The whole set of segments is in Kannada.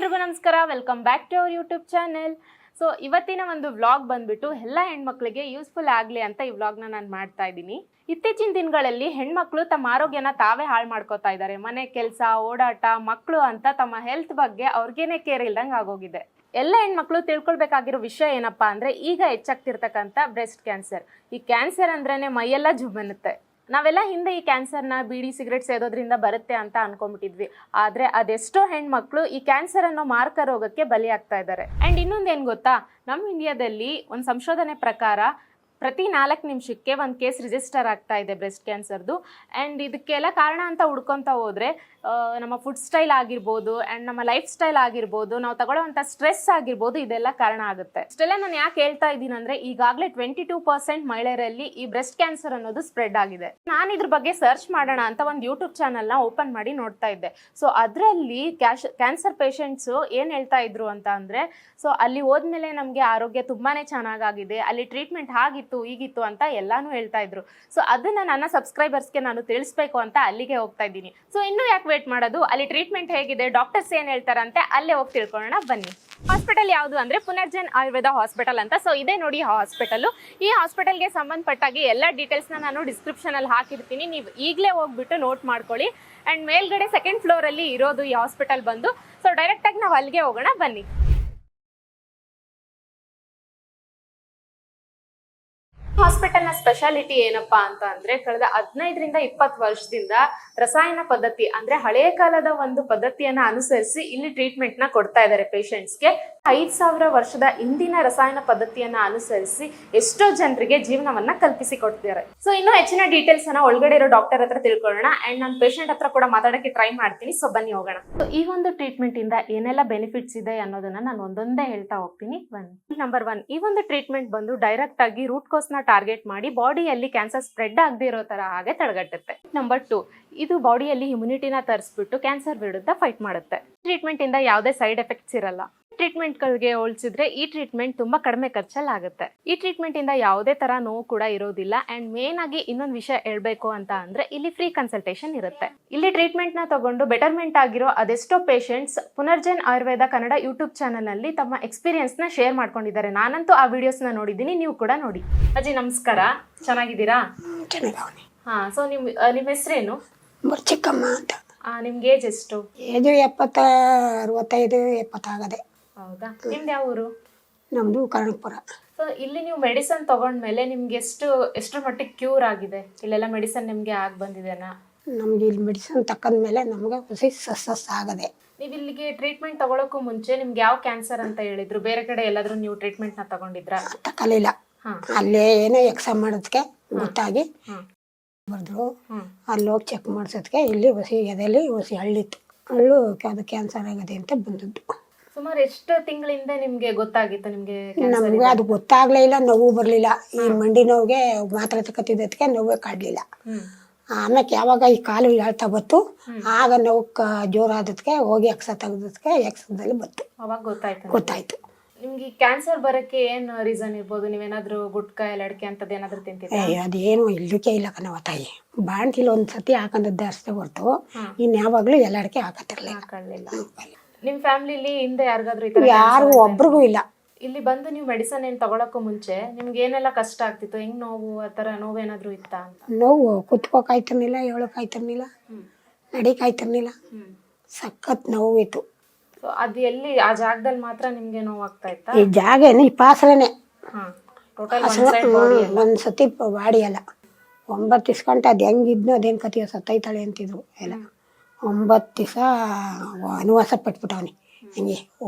ಎಲ್ರಿಗೂ ನಮಸ್ಕಾರ, welcome back to our YouTube channel. So ಇವತ್ತಿನ ಒಂದು ವ್ಲಾಗ್ ಬಂದ್ಬಿಟ್ಟು ಎಲ್ಲ ಹೆಣ್ಮಕ್ಳಿಗೆ ಯೂಸ್ಫುಲ್ ಆಗಲಿ ಅಂತ ಈ ವ್ಲಾಗ್ನ ನಾನು ಮಾಡ್ತಾ ಇದ್ದೀನಿ. ಇತ್ತೀಚಿನ ದಿನಗಳಲ್ಲಿ ಹೆಣ್ಮಕ್ಳು ತಮ್ಮ ಆರೋಗ್ಯನ ತಾವೇ ಹಾಳು ಮಾಡ್ಕೋತಾ ಇದ್ದಾರೆ. ಮನೆ ಕೆಲಸ, ಓಡಾಟ, ಮಕ್ಕಳು ಅಂತ ತಮ್ಮ ಹೆಲ್ತ್ ಬಗ್ಗೆ ಅವ್ರಿಗೇನೆ ಕೇರ್ ಇಲ್ದಂಗೆ ಆಗೋಗಿದೆ. ಎಲ್ಲ ಹೆಣ್ಮಕ್ಳು ತಿಳ್ಕೊಳ್ಬೇಕಾಗಿರೋ ವಿಷಯ ಏನಪ್ಪಾ ಅಂದರೆ, ಈಗ ಹೆಚ್ಚಾಗ್ತಿರ್ತಕ್ಕಂಥ ಬ್ರೆಸ್ಟ್ ಕ್ಯಾನ್ಸರ್. ಈ ಕ್ಯಾನ್ಸರ್ ಅಂದ್ರೇ ಮೈಯೆಲ್ಲ ಜುಬ್ಬನ್ನುತ್ತೆ. ನಾವೆಲ್ಲ ಹಿಂದೆ ಈ ಕ್ಯಾನ್ಸರ್ನ ಬೀಡಿ ಸಿಗರೆಟ್ ಸೇದೋದ್ರಿಂದ ಬರುತ್ತೆ ಅಂತ ಅನ್ಕೊಂಡ್ಬಿಟ್ಟಿದ್ವಿ. ಆದರೆ ಅದೆಷ್ಟೋ ಹೆಣ್ಮಕ್ಳು ಈ ಕ್ಯಾನ್ಸರ್ ಅನ್ನೋ ಮಾರಕ ರೋಗಕ್ಕೆ ಬಲಿಯಾಗ್ತಾ ಇದ್ದಾರೆ. ಆ್ಯಂಡ್ ಇನ್ನೊಂದೇನು ಗೊತ್ತಾ, ನಮ್ಮ ಇಂಡಿಯಾದಲ್ಲಿ ಒಂದು ಸಂಶೋಧನೆ ಪ್ರಕಾರ ಪ್ರತಿ 4 ನಿಮಿಷಕ್ಕೆ ಒಂದು ಕೇಸ್ ರಿಜಿಸ್ಟರ್ ಆಗ್ತಾ ಇದೆ ಬ್ರೆಸ್ಟ್ ಕ್ಯಾನ್ಸರ್ದು. ಆ್ಯಂಡ್ ಇದಕ್ಕೆಲ್ಲ ಕಾರಣ ಅಂತ ಹುಡ್ಕೊತಾ ಹೋದರೆ ನಮ್ಮ ಫುಡ್ ಸ್ಟೈಲ್ ಆಗಿರ್ಬೋದು, ಆ್ಯಂಡ್ ನಮ್ಮ ಲೈಫ್ ಸ್ಟೈಲ್ ಆಗಿರ್ಬೋದು, ನಾವು ತಗೊಳ್ಳೋವಂಥ ಸ್ಟ್ರೆಸ್ ಆಗಿರ್ಬೋದು, ಇದೆಲ್ಲ ಕಾರಣ ಆಗುತ್ತೆ. ಇಷ್ಟೆಲ್ಲ ನಾನು ಯಾಕೆ ಹೇಳ್ತಾ ಇದ್ದೀನಿ ಅಂದರೆ, ಈಗಾಗಲೇ 22% ಮಹಿಳೆಯರಲ್ಲಿ ಈ ಬ್ರೆಸ್ಟ್ ಕ್ಯಾನ್ಸರ್ ಅನ್ನೋದು ಸ್ಪ್ರೆಡ್ ಆಗಿದೆ. ನಾನು ಇದ್ರ ಬಗ್ಗೆ ಸರ್ಚ್ ಮಾಡೋಣ ಅಂತ ಒಂದು ಯೂಟ್ಯೂಬ್ ಚಾನಲ್ನ ಓಪನ್ ಮಾಡಿ ನೋಡ್ತಾ ಇದ್ದೆ. ಸೊ ಅದರಲ್ಲಿ ಕ್ಯಾನ್ಸರ್ ಪೇಷಂಟ್ಸು ಏನು ಹೇಳ್ತಾ ಇದ್ರು ಅಂತ ಅಂದರೆ, ಸೊ ಅಲ್ಲಿ ಹೋದ್ಮೇಲೆ ನಮಗೆ ಆರೋಗ್ಯ ತುಂಬಾ ಚೆನ್ನಾಗಾಗಿದೆ, ಅಲ್ಲಿ ಟ್ರೀಟ್ಮೆಂಟ್ ಆಗಿತ್ತು ಈಗಿತ್ತು ಅಂತ ಎಲ್ಲಾನು ಹೇಳ್ತಾ ಇದ್ರು. ಸೊ ಅದನ್ನ ನನ್ನ ಸಬ್ಸ್ಕ್ರೈಬರ್ಸ್ಗೆ ನಾನು ತಿಳಿಸ್ಬೇಕು ಅಂತ ಅಲ್ಲಿಗೆ ಹೋಗ್ತಾ ಇದ್ದೀನಿ. ಸೊ ಇನ್ನೂ ಯಾಕೆ ವೇಟ್ ಮಾಡೋದು, ಅಲ್ಲಿ ಟ್ರೀಟ್ಮೆಂಟ್ ಹೇಗಿದೆ, ಡಾಕ್ಟರ್ಸ್ ಏನು ಹೇಳ್ತಾರಂತೆ, ಅಲ್ಲೇ ಹೋಗಿ ತಿಳ್ಕೊಳ್ಳೋಣ ಬನ್ನಿ. ಹಾಸ್ಪಿಟಲ್ ಯಾವುದು ಅಂದರೆ ಪುನರ್ಜನ್ ಆಯುರ್ವೇದ ಹಾಸ್ಪಿಟಲ್ ಅಂತ. ಸೊ ಇದೇ ನೋಡಿ ಹಾಸ್ಪಿಟಲ್. ಈ ಹಾಸ್ಪಿಟಲ್ಗೆ ಸಂಬಂಧಪಟ್ಟಾಗಿ ಎಲ್ಲ ಡೀಟೇಲ್ಸ್ನ ನಾನು ಡಿಸ್ಕ್ರಿಪ್ಷನಲ್ಲಿ ಹಾಕಿರ್ತೀನಿ. ನೀವು ಈಗಲೇ ಹೋಗ್ಬಿಟ್ಟು ನೋಟ್ ಮಾಡ್ಕೊಳ್ಳಿ. ಆ್ಯಂಡ್ ಮೇಲ್ಗಡೆ 2nd ಫ್ಲೋರಲ್ಲಿ ಇರೋದು ಈ ಹಾಸ್ಪಿಟಲ್ ಬಂದು. ಸೊ ಡೈರೆಕ್ಟಾಗಿ ನಾವು ಅಲ್ಲಿಗೆ ಹೋಗೋಣ ಬನ್ನಿ. ಹಾಸ್ಪಿಟಲ್ನ ಸ್ಪೆಷಾಲಿಟಿ ಏನಪ್ಪಾ ಅಂತ ಅಂದ್ರೆ, ಕಳೆದ 15ರಿಂದ 20 ವರ್ಷದಿಂದ ರಸಾಯನ ಪದ್ಧತಿ ಅಂದ್ರೆ ಹಳೆಯ ಕಾಲದ ಒಂದು ಪದ್ಧತಿಯನ್ನ ಅನುಸರಿಸಿ ಇಲ್ಲಿ ಟ್ರೀಟ್ಮೆಂಟ್ ನ ಕೊಡ್ತಾ ಇದ್ದಾರೆ ಪೇಷಂಟ್ಸ್ಗೆ. 5000 ವರ್ಷದ ಹಿಂದಿನ ರಸಾಯನ ಪದ್ಧತಿಯನ್ನ ಅನುಸರಿಸಿ ಎಷ್ಟೋ ಜನರಿಗೆ ಜೀವನವನ್ನ ಕಲ್ಪಿಸಿ ಕೊಡ್ತಿದ್ದಾರೆ. ಸೊ ಇನ್ನೂ ಹೆಚ್ಚಿನ ಡೀಟೇಲ್ಸ್ ಅನ್ನ ಒಳಗಡೆ ಇರೋ ಡಾಕ್ಟರ್ ಹತ್ರ ತಿಳ್ಕೊಳ್ಳೋಣ. ಅಂಡ್ ನಾನು ಪೇಷಂಟ್ ಹತ್ರ ಕೂಡ ಮಾತಾಡಕ್ಕೆ ಟ್ರೈ ಮಾಡ್ತೀನಿ. ಸೊ ಬನ್ನಿ ಹೋಗೋಣ. ಸೊ ಈ ಒಂದು ಟ್ರೀಟ್ಮೆಂಟ್ ಇಂದ ಏನೆಲ್ಲ ಬೆನಿಫಿಟ್ಸ್ ಇದೆ ಅನ್ನೋದನ್ನ ನಾನು ಒಂದೊಂದೇ ಹೇಳ್ತಾ ಹೋಗ್ತೀನಿ. ನಂಬರ್ 1, ಈ ಒಂದು ಟ್ರೀಟ್ಮೆಂಟ್ ಬಂದು ಡೈರೆಕ್ಟ್ ಆಗಿ ರೂಟ್ ಕಾಸ್ ನ ಟಾರ್ಗೆಟ್ ಮಾಡಿ ಬಾಡಿಯಲ್ಲಿ ಕ್ಯಾನ್ಸರ್ ಸ್ಪ್ರೆಡ್ ಆಗದೆ ಇರೋ ತರ ಹಾಗೆ ತಡೆಗಟ್ಟುತ್ತೆ. ನಂಬರ್ 2, ಇದು ಬಾಡಿಯಲ್ಲಿ ಇಮ್ಯುನಿಟಿನ ತರಿಸ್ಬಿಟ್ಟು ಕ್ಯಾನ್ಸರ್ ವಿರುದ್ಧ ಫೈಟ್ ಮಾಡುತ್ತೆ. ಟ್ರೀಟ್ಮೆಂಟ್ ಇಂದ ಯಾವುದೇ ಸೈಡ್ ಎಫೆಕ್ಟ್ಸ್ ಇರಲ್ಲ. ಟ್ರೀಟ್ಮೆಂಟ್ಗಳಿಗೆ ಹೋಲಿಸಿದ್ರೆ ಈ ಟ್ರೀಟ್ಮೆಂಟ್ ತುಂಬಾ ಕಡಿಮೆ ಖರ್ಚಲ್ಲಿ ಆಗುತ್ತೆ. ಈ ಟ್ರೀಟ್ಮೆಂಟ್ ಇಂದ ಯಾವುದೇ ತರ ನೋವು ಕೂಡ ಇರೋದಿಲ್ಲ. ಅಂಡ್ ಮೇನ್ ಆಗಿ ಇನ್ನೊಂದು ವಿಷಯ ಹೇಳ್ಬೇಕು ಅಂತ ಅಂದ್ರೆ, ಇಲ್ಲಿ ಫ್ರೀ ಕನ್ಸಲ್ಟೇಷನ್ ಇರುತ್ತೆ. ಇಲ್ಲಿ ಟ್ರೀಟ್ಮೆಂಟ್ ನ ತಗೊಂಡು ಬೆಟರ್ಮೆಂಟ್ ಆಗಿರೋ ಅದೆಷ್ಟೋ patients Punarjan Ayurveda Kannada YouTube channel ನಲ್ಲಿ ತಮ್ಮ ಎಕ್ಸ್ಪೀರಿಯನ್ಸ್ ನ ಶೇರ್ ಮಾಡ್ಕೊಂಡಿದ್ದಾರೆ. ನಾನಂತೂ ಆ ವಿಡಿಯೋಸ್ ನ ನೋಡಿದ್ದೀನಿ, ನೀವು ಕೂಡ ನೋಡಿ. ಅಜ್ಜಿ ನಮಸ್ಕಾರ, ಚೆನ್ನಾಗಿದ್ದೀರಾ? ಹಾ. ಸೊ ನಿಮ್ಮ ಹೆಸರೇನು? ಚಿಕ್ಕಮ್ಮ ಅಂತ. ನಿಮ್ಗೆ ಏಜ್ ಎಷ್ಟು? ಏಜು 70, 65, 70 ಆಗದೆ. ಹೌದಾ? ನಿಮ್ದು ಯಾವ ಊರು? ನಮ್ದು ಕರ್ಣಪುರ. ಸೊ ಇಲ್ಲಿ ನೀವು ಮೆಡಿಸನ್ ತಗೊಂಡ್ಮೇಲೆ ನಿಮ್ಗೆ ಎಷ್ಟರ ಮಟ್ಟಿಗೆ ಕ್ಯೂರ್ ಆಗಿದೆ? ಇಲ್ಲೆಲ್ಲ ಮೆಡಿಸನ್ ನಿಮ್ಗೆ ಆಗಿ ಬಂದಿದೆನಾ? ನಮ್ಗೆ ಇಲ್ಲಿ ಮೆಡಿಸನ್ ತಕ್ಕಂದ್ಮೇಲೆ ನಮ್ಗೆ ಹೊಸ ಸಕ್ಸಸ್ ಆಗದೆ. ನೀವು ಇಲ್ಲಿಗೆ ಟ್ರೀಟ್ಮೆಂಟ್ ತಗೊಳಕ್ಕೂ ಮುಂಚೆ ನಿಮ್ಗೆ ಯಾವ ಕ್ಯಾನ್ಸರ್ ಅಂತ ಹೇಳಿದ್ರು? ಬೇರೆ ಕಡೆ ಎಲ್ಲಾದ್ರೂ ನೀವು ಟ್ರೀಟ್ಮೆಂಟ್ ನ ತಗೊಂಡಿದ್ರಾ? ತಗೊಳ್ಳಿಲ್ಲ. ಅಲ್ಲೇ ಏನೋ ಎಕ್ಸಾಮ್ ಮಾಡೋದಕ್ಕೆ ಗೊತ್ತಾಗಿ ಬರ್ದ್ರು. ಅಲ್ಲಿ ಹೋಗಿ ಚೆಕ್ ಮಾಡ್ಸೋದಕ್ಕೆ ಇಲ್ಲಿ ಹೊಸಿ ಎದೆಯಲ್ಲಿ ಹೊಸಿ ಹಳ್ಳಿತ್ತು. ಹಳ್ಳು ಅದು ಕ್ಯಾನ್ಸರ್ ಆಗದೆ ಅಂತ ಬಂದದ್ದು. ಸುಮಾರು ಎಷ್ಟು ತಿಂಗಳಿಂದ ನಿಮ್ಗೆ ಗೊತ್ತಾಗಿತ್ತು ನಿಮ್ಗೆ? ನಮ್ಗೆ ಅದು ಗೊತ್ತಾಗ್ಲೇ ಇಲ್ಲ, ನೋವು ಬರ್ಲಿಲ್ಲ. ಈ ಮಂಡಿ ನೋವಿಗೆ ಮಾತ್ರೆ ತಗೋತಿದ್ದಕ್ಕೆ ನೋವೇ ಕಾಡ್ಲಿಲ್ಲ. ಆಮೇಲೆ ಯಾವಾಗ ಈ ಕಾಲು ಹೇಳ್ತಾ ಬತ್ತು, ಆಗ ನೋವು ಜೋರಾದಕ್ಕೆ ಹೋಗಿ ಎಕ್ಸ ತೆಗೆದಕ್ಕೆ ಎಕ್ಸದಲ್ಲಿ ಬತ್ತು. ಅವಾಗ ಗೊತ್ತಾಯ್ತು. ನಿಮ್ಗೆ ಕ್ಯಾನ್ಸರ್ ಬರಕ್ಕೆ ಏನ್ ರೀಸನ್ ಇರ್ಬೋದು? ನೀವೇನಾದ್ರೂ ಗುಟ್ಕಾ ಲಡ್ಕೆ ಅಂತದ್ ಏನಾದ್ರು ತಿಂತಿದ್ರಾ? ಅದೇನು ಇಲ್ಲಕ್ಕೆ ಇಲ್ಲ ಕಣವ ತಾಯಿ. ಬಾಣ್ತಿಲ್ ಒಂದ್ಸತಿ ಹಾಕಂದದ್ದೆ ಅಷ್ಟೇ ಹೊರ್ತು ಇನ್ಯಾವಾಗ್ಲೂ ಎಲ್ಲಡಕ್ಕೆ ಹಾಕತ್ತಿರ್ಲಿಲ್ಲ. ನಿಮ್ ಫ್ಯಾಮಿಲಿಲಿ ಹಿಂದೆ ಯಾರಿಗಾದ್ರೂ ಯಾರು ಒಬ್ರಿಗೂ ಇಲ್ಲ. ಇಲ್ಲಿ ಬಂದು ನೀವು ಮೆಡಿಸನ್ ಏನ್ ತಗೊಳಕ್ಕೂ ಮುಂಚೆ ನಿಮ್ಗೆ ಏನೆಲ್ಲ ಕಷ್ಟ ಆಗ್ತಿತ್ತು? ಹೆಂಗ್ ನೋವು, ಆತರ ನೋವೇನಾದ್ರು ಇತ್ತಾ ಅಂತ? ನೋವು ಕುತ್ಕೋಕಾಯ್ತಿರ್ಲಿಲ್ಲ, ಹೇಳೋಕಾಯ್ತಿರ್ಲಿಲ್ಲ, ನಡಿಕಾಯ್ತಿರ್ಲಿಲ್ಲ, ಸಖತ್ ನೋವು ಇತ್ತು. ಸೊ ಅದು ಎಲ್ಲಿ ಆ ಜಾಗದಲ್ಲಿ ಮಾತ್ರ ನಿಮ್ಗೆ ನೋವು ಆಗ್ತಾ ಇತ್ತಾ? ಈ ಜಾಗ ಏನು ಈ ಪಾಸರನೆ ಒಂದ್ಸತಿ ಬಾಡಿ ಅಲ್ಲ 9 ದಿವ್ಸಗಂಟ ಅದ್ ಹೆಂಗಿದ್ನೋ ಅದೇನ್ ಕತಿಯೋ ಸತ್ತೈತಾಳೆ ಅಂತಿದ್ರು ಎಲ್ಲ. 9 ದಿವಸ ಅನುವಾಸ ಪಟ್ಬಿಟ್ಟವನಿ. ಹಂಗೆ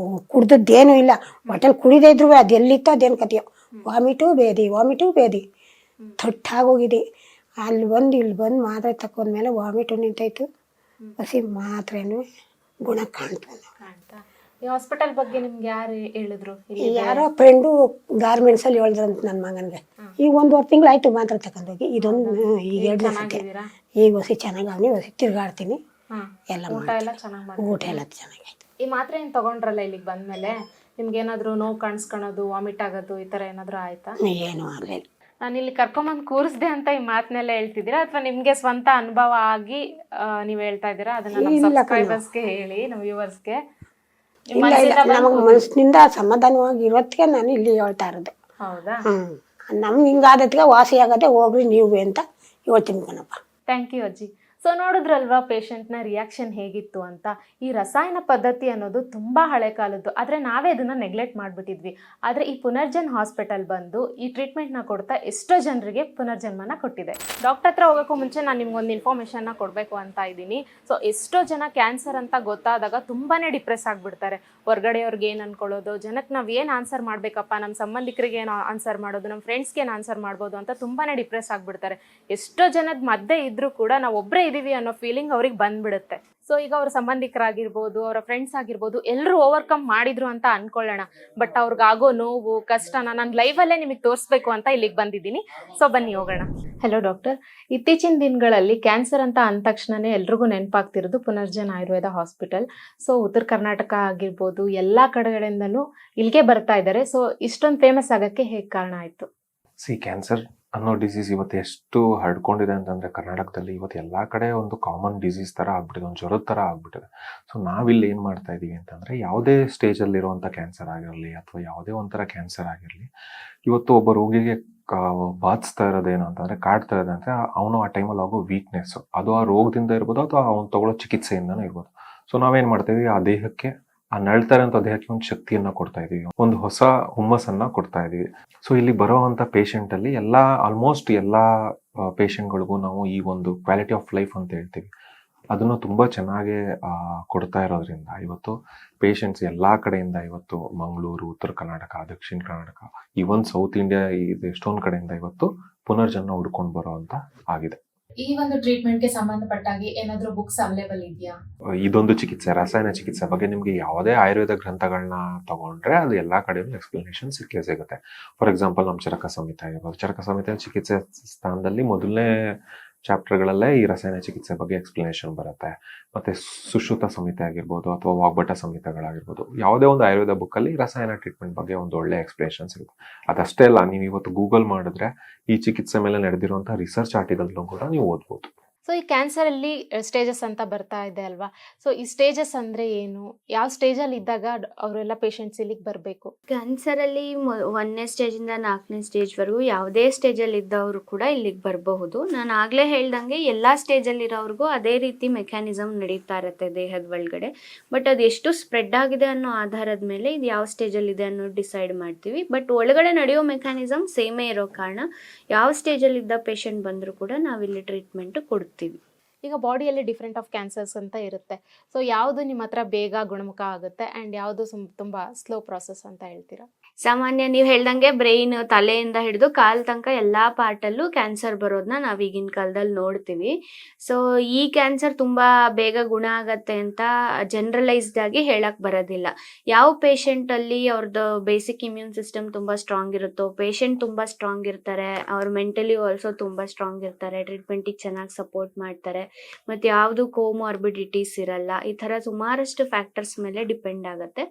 ಕುಡ್ದದ್ದೇನು ಇಲ್ಲ, ಹೋಟೆಲ್ ಕುಡಿದೇ ಇದ್ರು ಅದು ಎಲ್ಲಿತ್ತೋ ಅದೇನು ಕತಿಯೋ ವಾಮಿಟು ಬೇದಿ ತೊಟ್ಟಾಗೋಗಿದೆ. ಅಲ್ಲಿ ಬಂದು ಇಲ್ಲಿ ಬಂದು ಮಾತ್ರೆ ತಕೊಂಡ್ಮೇಲೆ ವಾಮಿಟು ನಿಂತಾಯ್ತು. ಹಸಿ ಮಾತ್ರೆನೂ ಗುಣ ಕಾಣ್ತು. ಈ ಹಾಸ್ಪಿಟಲ್ ಬಗ್ಗೆ ನಿಮ್ಗೆ ಯಾರು ಹೇಳಿದ್ರು? ಯಾರೋ ಫ್ರೆಂಡು ಗಾರ್ಮೆಂಟ್ಸ್ ಅಲ್ಲಿ ಹೇಳಿದ್ರಂತ ನನ್ನ ಮಗನ್ಗೆ. ಈಗ 1.5 ತಿಂಗಳಾಯ್ತು ಮಾತ್ರೆ ತಕೊಂಡೋಗಿ. ಇದೊಂದು ಈಗ 2 ದಿವಸಕ್ಕೆ ಈಗ ಹೊಸಿ ಚೆನ್ನಾಗಿ ಹೊಸಿ ತಿರ್ಗಾಡ್ತೀನಿ. ಎಲ್ಲ ಊಟ ಎಲ್ಲ ಚೆನ್ನಾಗಾಯ್ತು. ಈ ಮಾತ್ರೆ ಏನ್ ತಗೊಂಡ್ರಲ್ಲ ಇಲ್ಲಿಗೆ ಬಂದ್ಮೇಲೆ ನಿಮ್ಗೆ ಏನಾದ್ರು ನೋವು ಕಾಣಿಸ್ಕೊಳೋದು, ವಾಮಿಟ್ ಆಗೋದು ಈ ತರ ಏನಾದ್ರು ಆಯ್ತಾ? ಏನು ಆಗ್ಲಿಲ್ಲ. ನಾನು ಇಲ್ಲಿ ಕರ್ಕೊಂಬಂದು ಕೂರಿಸ್ದೆ ಅಂತ ಈ ಮಾತನ್ನೆಲ್ಲ ಹೇಳ್ತಿದ್ದೀರಾ, ಅಥವಾ ನಿಮ್ಗೆ ಸ್ವಂತ ಅನುಭವ ಆಗಿ ನೀವ್ ಹೇಳ್ತಾ ಇದ್ದೀರಾ? ಅದನ್ನ ನಮ್ಮ ಸಬ್ಸ್ಕ್ರೈಬರ್ಸ್ಗೆ ಹೇಳಿ, ನಮ್ಮ ವ್ಯೂವರ್ಸ್ಗೆ. ಇಲ್ಲ ಇಲ್ಲ, ನಮಗೆ ಮನಸ್ಸಿನಿಂದ ಸಮಾಧಾನವಾಗಿ ಇರೋತ್ತಿಗೆ ನಾನು ಇಲ್ಲಿ ಹೇಳ್ತಾ ಇರೋದು. ಹೌದಾ? ನಮ್ಗೆ ಹಿಂಗಾದತ್ತಿಗೆ ವಾಸಿ ಆಗತ್ತೆ, ಹೋಗ್ರಿ ನೀವು ಅಂತ ಹೇಳ್ತೀನಿ ಕಣಪ್ಪ. ಥ್ಯಾಂಕ್ ಯು ಅಜ್ಜಿ. ಸೊ ನೋಡಿದ್ರಲ್ವಾ ಪೇಷಂಟ್ನ ರಿಯಾಕ್ಷನ್ ಹೇಗಿತ್ತು ಅಂತ. ಈ ರಸಾಯನ ಪದ್ಧತಿ ಅನ್ನೋದು ತುಂಬ ಹಳೆ ಕಾಲದ್ದು, ಆದರೆ ನಾವೇ ಅದನ್ನು ನೆಗ್ಲೆಕ್ಟ್ ಮಾಡಿಬಿಟ್ಟಿದ್ವಿ. ಆದರೆ ಈ ಪುನರ್ಜನ್ ಹಾಸ್ಪಿಟಲ್ ಬಂದು ಈ ಟ್ರೀಟ್ಮೆಂಟ್ನ ಕೊಡ್ತಾ ಎಷ್ಟೋ ಜನರಿಗೆ ಪುನರ್ಜನ್ಮನ ಕೊಟ್ಟಿದೆ. ಡಾಕ್ಟರ್ ಹತ್ರ ಹೋಗೋಕ್ಕೂ ಮುಂಚೆ ನಾನು ನಿಮ್ಗೊಂದು ಇನ್ಫಾರ್ಮೇಷನ್ನ ಕೊಡಬೇಕು ಅಂತ ಇದ್ದೀನಿ. ಸೊ ಎಷ್ಟೋ ಜನ ಕ್ಯಾನ್ಸರ್ ಅಂತ ಗೊತ್ತಾದಾಗ ತುಂಬಾ ಡಿಪ್ರೆಸ್ ಆಗಿಬಿಡ್ತಾರೆ. ಹೊರ್ಗಡೆಯವ್ರಿಗೆ ಏನು ಅನ್ಕೊಳ್ಳೋದು, ಜನಕ್ಕೆ ನಾವು ಏನು ಆನ್ಸರ್ ಮಾಡಬೇಕಪ್ಪ, ನಮ್ಮ ಸಂಬಂಧಿಕರಿಗೆ ಏನು ಆನ್ಸರ್ ಮಾಡೋದು, ನಮ್ಮ ಫ್ರೆಂಡ್ಸ್ಗೆ ಏನು ಆನ್ಸರ್ ಮಾಡ್ಬೋದು ಅಂತ ತುಂಬಾ ಡಿಪ್ರೆಸ್ ಆಗಿಬಿಡ್ತಾರೆ. ಎಷ್ಟೋ ಜನದ ಮಧ್ಯೆ ಇದ್ದರೂ ಕೂಡ ನಾವು ಒಬ್ಬರೇ ಇದೀವಿ ಅನ್ನೋ ಫೀಲಿಂಗ್ ಅವ್ರಿಗೆ ಬಂದ್ಬಿಡುತ್ತೆ. ಸೊ ಈಗ ಅವ್ರ ಸಂಬಂಧಿಕರಾಗಿರ್ಬೋದು, ಅವರ ಫ್ರೆಂಡ್ಸ್ ಆಗಿರ್ಬೋದು, ಎಲ್ಲರೂ ಓವರ್ಕಮ್ ಮಾಡಿದ್ರು ಅಂತ ಅನ್ಕೊಳ್ಳೋಣ. ಬಟ್ ಅವ್ರಿಗಾಗೋ ನೋವು ಕಷ್ಟನ ನಾನು ಲೈವಲ್ಲೇ ನಿಮಗೆ ತೋರಿಸ್ಬೇಕು ಅಂತ ಇಲ್ಲಿಗೆ ಬಂದಿದ್ದೀನಿ. ಸೊ ಬನ್ನಿ ಹೋಗೋಣ. ಹಲೋ ಡಾಕ್ಟರ್, ಇತ್ತೀಚಿನ ದಿನಗಳಲ್ಲಿ ಕ್ಯಾನ್ಸರ್ ಅಂತ ಅಂದ ತಕ್ಷಣನೇ ಎಲ್ರಿಗೂ ನೆನಪಾಗ್ತಿರೋದು ಪುನರ್ಜನ್ ಆಯುರ್ವೇದ ಹಾಸ್ಪಿಟಲ್. ಸೊ ಉತ್ತರ ಕರ್ನಾಟಕ ಆಗಿರ್ಬೋದು, ಎಲ್ಲ ಕಡೆಗಳಿಂದನೂ ಇಲ್ಲಿಗೆ ಬರ್ತಾ ಇದ್ದಾರೆ. ಸೊ ಇಷ್ಟೊಂದು ಫೇಮಸ್ ಆಗೋಕ್ಕೆ ಹೇಗೆ ಕಾರಣ ಆಯಿತು? ಕ್ಯಾನ್ಸರ್ ಅನ್ನೋ ಡಿಸೀಸ್ ಇವತ್ತು ಎಷ್ಟು ಹರಡ್ಕೊಂಡಿದೆ ಅಂತಂದ್ರೆ ಕರ್ನಾಟಕದಲ್ಲಿ ಇವತ್ತು ಎಲ್ಲಾ ಕಡೆ ಒಂದು ಕಾಮನ್ ಡಿಸೀಸ್ ತರ ಆಗ್ಬಿಟ್ಟಿದೆ, ಒಂದು ಜ್ವರದ ತರ ಆಗ್ಬಿಟ್ಟಿದೆ. ಸೊ ನಾವಿಲ್ಲಿ ಏನ್ ಮಾಡ್ತಾ ಇದೀವಿ ಅಂತಂದ್ರೆ, ಯಾವುದೇ ಸ್ಟೇಜ್ ಅಲ್ಲಿ ಇರುವಂತ ಕ್ಯಾನ್ಸರ್ ಆಗಿರಲಿ ಅಥವಾ ಯಾವುದೇ ಒಂಥರ ಕ್ಯಾನ್ಸರ್ ಆಗಿರಲಿ, ಇವತ್ತು ಒಬ್ಬ ರೋಗಿಗೆ ಬಾಧಿಸ್ತಾ ಇರೋದೇನು ಅಂತಂದ್ರೆ, ಕಾಡ್ತಾ ಇದೆ ಅಂದ್ರೆ ಅವನು ಆ ಟೈಮಲ್ಲಿ ಆಗೋ ವೀಕ್ನೆಸ್, ಅದು ಆ ರೋಗದಿಂದ ಇರ್ಬೋದು ಅಥವಾ ಅವ್ನು ತಗೊಳ್ಳೋ ಚಿಕಿತ್ಸೆಯಿಂದನೂ ಇರ್ಬೋದು. ಸೊ ನಾವೇನ್ ಮಾಡ್ತೀವಿ, ಆ ದೇಹಕ್ಕೆ, ಆ ನಳ್ತಾ ಇರೋಂಥ ದೇಹಕ್ಕೆ ಒಂದು ಶಕ್ತಿಯನ್ನ ಕೊಡ್ತಾ ಇದೀವಿ, ಒಂದು ಹೊಸ ಹುಮ್ಮಸ್ಸನ್ನ ಕೊಡ್ತಾ ಇದೀವಿ. ಸೊ ಇಲ್ಲಿ ಬರೋವಂಥ ಪೇಷಂಟ್ ಅಲ್ಲಿ ಆಲ್ಮೋಸ್ಟ್ ಎಲ್ಲ ಪೇಷಂಟ್ಗಳಿಗೂ ನಾವು ಈ ಒಂದು ಕ್ವಾಲಿಟಿ ಆಫ್ ಲೈಫ್ ಅಂತ ಹೇಳ್ತೀವಿ, ಅದನ್ನು ತುಂಬಾ ಚೆನ್ನಾಗಿ ಕೊಡ್ತಾ ಇರೋದ್ರಿಂದ ಇವತ್ತು ಪೇಷಂಟ್ಸ್ ಎಲ್ಲಾ ಕಡೆಯಿಂದ, ಇವತ್ತು ಮಂಗಳೂರು, ಉತ್ತರ ಕರ್ನಾಟಕ, ದಕ್ಷಿಣ ಕರ್ನಾಟಕ, ಈವನ್ ಸೌತ್ ಇಂಡಿಯಾ, ಇದು ಎಷ್ಟೊಂದು ಕಡೆಯಿಂದ ಇವತ್ತು ಪುನರ್ಜನ್ಮ ಹುಡ್ಕೊಂಡು ಬರೋ ಅಂತ ಆಗಿದೆ. ಈ ಒಂದು ಟ್ರೀಟ್ಮೆಂಟ್ಗೆ ಸಂಬಂಧಪಟ್ಟಾಗಿ ಏನಾದರೂ ಬುಕ್ಸ್ ಅವೈಲೇಬಲ್ ಇದೆಯಾ? ಇದೊಂದು ಚಿಕಿತ್ಸೆ, ರಸಾಯನ ಚಿಕಿತ್ಸೆ ಬಗ್ಗೆ ನಿಮ್ಗೆ ಯಾವುದೇ ಆಯುರ್ವೇದ ಗ್ರಂಥಗಳನ್ನ ತಗೊಂಡ್ರೆ ಅದು ಎಲ್ಲಾ ಕಡೆಯೂ ಎಕ್ಸ್ಪ್ಲನೇಷನ್ ಸಿಕ್ಕೇ ಸಿಗುತ್ತೆ. ಫಾರ್ ಎಕ್ಸಾಂಪಲ್ ನಮ್ಮ ಚರಕ ಸಂಹಿತೆ ಆಗಿರ್ಬೋದು, ಚರಕ ಸಂಹಿತೆ ಚಿಕಿತ್ಸೆ ಸ್ಥಾನದಲ್ಲಿ ಮೊದಲನೇ ಚಾಪ್ಟರ್ಗಳಲ್ಲೇ ಈ ರಸಾಯನ ಚಿಕಿತ್ಸೆ ಬಗ್ಗೆ ಎಕ್ಸ್ಪ್ಲನೇಷನ್ ಬರುತ್ತೆ. ಮತ್ತೆ ಸುಶ್ರುತ ಸಂಹಿತೆ ಆಗಿರ್ಬೋದು ಅಥವಾ ವಾಗ್ಭಟ ಸಂಹಿತೆಗಳಾಗಿರ್ಬೋದು, ಯಾವುದೇ ಒಂದು ಆಯುರ್ವೇದ ಬುಕ್ಕಲ್ಲಿ ರಸಾಯನ ಟ್ರೀಟ್ಮೆಂಟ್ ಬಗ್ಗೆ ಒಂದು ಒಳ್ಳೆ ಎಕ್ಸ್ಪ್ಲನೇಷನ್ ಸಿಗುತ್ತೆ. ಅದಷ್ಟೇ ಅಲ್ಲ, ನೀವು ಇವತ್ತು ಗೂಗಲ್ ಮಾಡಿದ್ರೆ ಈ ಚಿಕಿತ್ಸೆ ಮೇಲೆ ನಡೆದಿರುವಂತಹ ರಿಸರ್ಚ್ ಆರ್ಟಿಕಲ್ನು ಕೂಡ ನೀವು ಓದ್ಬೋದು. ಸೊ ಈ ಕ್ಯಾನ್ಸರಲ್ಲಿ ಸ್ಟೇಜಸ್ ಅಂತ ಬರ್ತಾ ಇದೆ ಅಲ್ವಾ? ಸೊ ಈ ಸ್ಟೇಜಸ್ ಅಂದರೆ ಏನು, ಯಾವ ಸ್ಟೇಜಲ್ಲಿ ಇದ್ದಾಗ ಅವರೆಲ್ಲ ಪೇಷಂಟ್ಸ್ ಇಲ್ಲಿಗೆ ಬರಬೇಕು? ಕ್ಯಾನ್ಸರಲ್ಲಿ 1ನೇ ಸ್ಟೇಜಿಂದ 4ನೇ ಸ್ಟೇಜ್ವರೆಗೂ ಯಾವುದೇ ಸ್ಟೇಜಲ್ಲಿ ಇದ್ದವರು ಕೂಡ ಇಲ್ಲಿಗೆ ಬರಬಹುದು. ನಾನು ಆಗಲೇ ಹೇಳ್ದಂಗೆ ಎಲ್ಲ ಸ್ಟೇಜಲ್ಲಿರೋವ್ರಿಗೂ ಅದೇ ರೀತಿ ಮೆಕ್ಯಾನಿಸಮ್ ನಡೀತಾ ಇರುತ್ತೆ ದೇಹದ ಒಳಗಡೆ. ಬಟ್ ಅದು ಎಷ್ಟು ಸ್ಪ್ರೆಡ್ ಆಗಿದೆ ಅನ್ನೋ ಆಧಾರದ ಮೇಲೆ ಇದು ಯಾವ ಸ್ಟೇಜಲ್ಲಿದೆ ಅನ್ನೋ ಡಿಸೈಡ್ ಮಾಡ್ತೀವಿ. ಬಟ್ ಒಳಗಡೆ ನಡೆಯೋ ಮೆಕ್ಯಾನಿಸಮ್ ಸೇಮೇ ಇರೋ ಕಾರಣ ಯಾವ ಸ್ಟೇಜಲ್ಲಿದ್ದ ಪೇಷಂಟ್ ಬಂದರೂ ಕೂಡ ನಾವಿಲ್ಲಿ ಟ್ರೀಟ್ಮೆಂಟ್ ಕೊಡ್ತೀವಿ. ಈಗ ಬಾಡಿಯಲ್ಲಿ ಡಿಫ್ರೆಂಟ್ ಆಫ್ ಕ್ಯಾನ್ಸರ್ಸ್ ಅಂತ ಇರುತ್ತೆ. ಸೊ ಯಾವುದು ನಿಮ್ಮ ಹತ್ರ ಬೇಗ ಗುಣಮುಖ ಆಗುತ್ತೆ ಆ್ಯಂಡ್ ಯಾವುದು ತುಂಬ ಸ್ಲೋ ಪ್ರಾಸೆಸ್ ಅಂತ ಹೇಳ್ತೀರಾ? ಸಾಮಾನ್ಯ ನೀವು ಹೇಳ್ದಂಗೆ ಬ್ರೈನ್, ತಲೆಯಿಂದ ಹಿಡಿದು ಕಾಲ್ ತನಕ ಎಲ್ಲ ಪಾರ್ಟಲ್ಲೂ ಕ್ಯಾನ್ಸರ್ ಬರೋದನ್ನ ನಾವು ಈಗಿನ ಕಾಲದಲ್ಲಿ ನೋಡ್ತೀವಿ. ಸೊ ಈ ಕ್ಯಾನ್ಸರ್ ತುಂಬ ಬೇಗ ಗುಣ ಆಗತ್ತೆ ಅಂತ ಜನರಲೈಸ್ಡ್ ಆಗಿ ಹೇಳಕ್ ಬರೋದಿಲ್ಲ. ಯಾವ ಪೇಷಂಟಲ್ಲಿ ಅವ್ರದ್ದು ಬೇಸಿಕ್ ಇಮ್ಯೂನ್ ಸಿಸ್ಟಮ್ ತುಂಬ ಸ್ಟ್ರಾಂಗ್ ಇರುತ್ತೋ, ಪೇಷಂಟ್ ತುಂಬ ಸ್ಟ್ರಾಂಗ್ ಇರ್ತಾರೆ, ಅವ್ರು ಮೆಂಟಲಿ ಆಲ್ಸೋ ತುಂಬ ಸ್ಟ್ರಾಂಗ್ ಇರ್ತಾರೆ, ಟ್ರೀಟ್ಮೆಂಟಿಗೆ ಚೆನ್ನಾಗಿ ಸಪೋರ್ಟ್ ಮಾಡ್ತಾರೆ, ಮತ್ತು ಯಾವುದು ಕೋಮಾರ್ಬಿಡಿಟೀಸ್ ಇರಲ್ಲ. ಈ ಥರ ಸುಮಾರಷ್ಟು ಫ್ಯಾಕ್ಟರ್ಸ್ ಮೇಲೆ ಡಿಪೆಂಡ್ ಆಗುತ್ತೆ.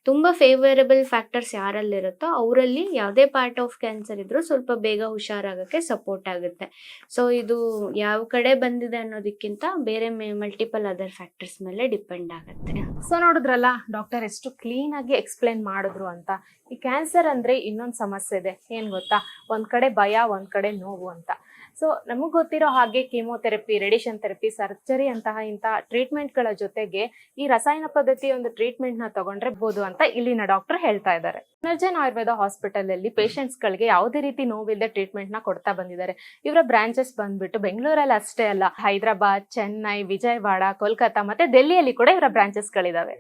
ತುಂಬ ಫೇವರಬಲ್ ಫ್ಯಾಕ್ಟರ್ಸ್ ಯಾರಲ್ಲಿ ಇರುತ್ತೋ ಅವರಲ್ಲಿ ಯಾವುದೇ ಪಾರ್ಟ್ ಆಫ್ ಕ್ಯಾನ್ಸರ್ ಇದ್ರೂ ಸ್ವಲ್ಪ ಬೇಗ ಹುಷಾರಾಗಕ್ಕೆ ಸಪೋರ್ಟ್ ಆಗುತ್ತೆ. ಸೊ ಇದು ಯಾವ ಕಡೆ ಬಂದಿದೆ ಅನ್ನೋದಕ್ಕಿಂತ ಬೇರೆ ಮಲ್ಟಿಪಲ್ ಅದರ್ ಫ್ಯಾಕ್ಟರ್ಸ್ ಮೇಲೆ ಡಿಪೆಂಡ್ ಆಗುತ್ತೆ. ಸೊ ನೋಡಿದ್ರಲ್ಲ ಡಾಕ್ಟರ್ ಎಷ್ಟು ಕ್ಲೀನ್ ಆಗಿ ಎಕ್ಸ್ಪ್ಲೇನ್ ಮಾಡಿದ್ರು ಅಂತ. ಈ ಕ್ಯಾನ್ಸರ್ ಅಂದ್ರೆ ಇನ್ನೊಂದು ಸಮಸ್ಯೆ ಇದೆ, ಏನ್ ಗೊತ್ತಾ? ಒಂದ್ ಕಡೆ ಭಯ, ಒಂದ್ ಕಡೆ ನೋವು ಅಂತ. ಸೊ ನಮಗೆ ಗೊತ್ತಿರೋ ಹಾಗೆ ಕೀಮೋಥೆರಪಿ, ರೇಡಿಯೇಷನ್ ಥೆರಪಿ, ಸರ್ಜರಿ ಇಂಥ ಟ್ರೀಟ್ಮೆಂಟ್ಗಳ ಜೊತೆಗೆ ಈ ರಸಾಯನ ಪದ್ಧತಿ ಒಂದು ಟ್ರೀಟ್ಮೆಂಟ್ನ ತಗೊಂಡ್ರೆ ಬೋದು ಅಂತ ಇಲ್ಲಿನ ಡಾಕ್ಟರ್ ಹೇಳ್ತಾ ಇದ್ದಾರೆ. ಪುನರ್ಜನ್ ಆಯುರ್ವೇದ ಹಾಸ್ಪಿಟಲ್ ಅಲ್ಲಿ ಪೇಷಂಟ್ಸ್ಗಳಿಗೆ ಯಾವುದೇ ರೀತಿ ನೋವಿಲ್ಲದೆ ಟ್ರೀಟ್ಮೆಂಟ್ನ ಕೊಡ್ತಾ ಬಂದಿದ್ದಾರೆ. ಇವರ ಬ್ರಾಂಚಸ್ ಬಂದ್ಬಿಟ್ಟು ಬೆಂಗಳೂರಲ್ಲಿ ಅಷ್ಟೇ ಅಲ್ಲ, ಹೈದರಾಬಾದ್, ಚೆನ್ನೈ, ವಿಜಯವಾಡ, ಕೋಲ್ಕತ್ತಾ ಮತ್ತೆ ಡೆಲ್ಲಿಯಲ್ಲಿ ಕೂಡ ಇವರ ಬ್ರಾಂಚಸ್ಗಳಿದಾವೆ.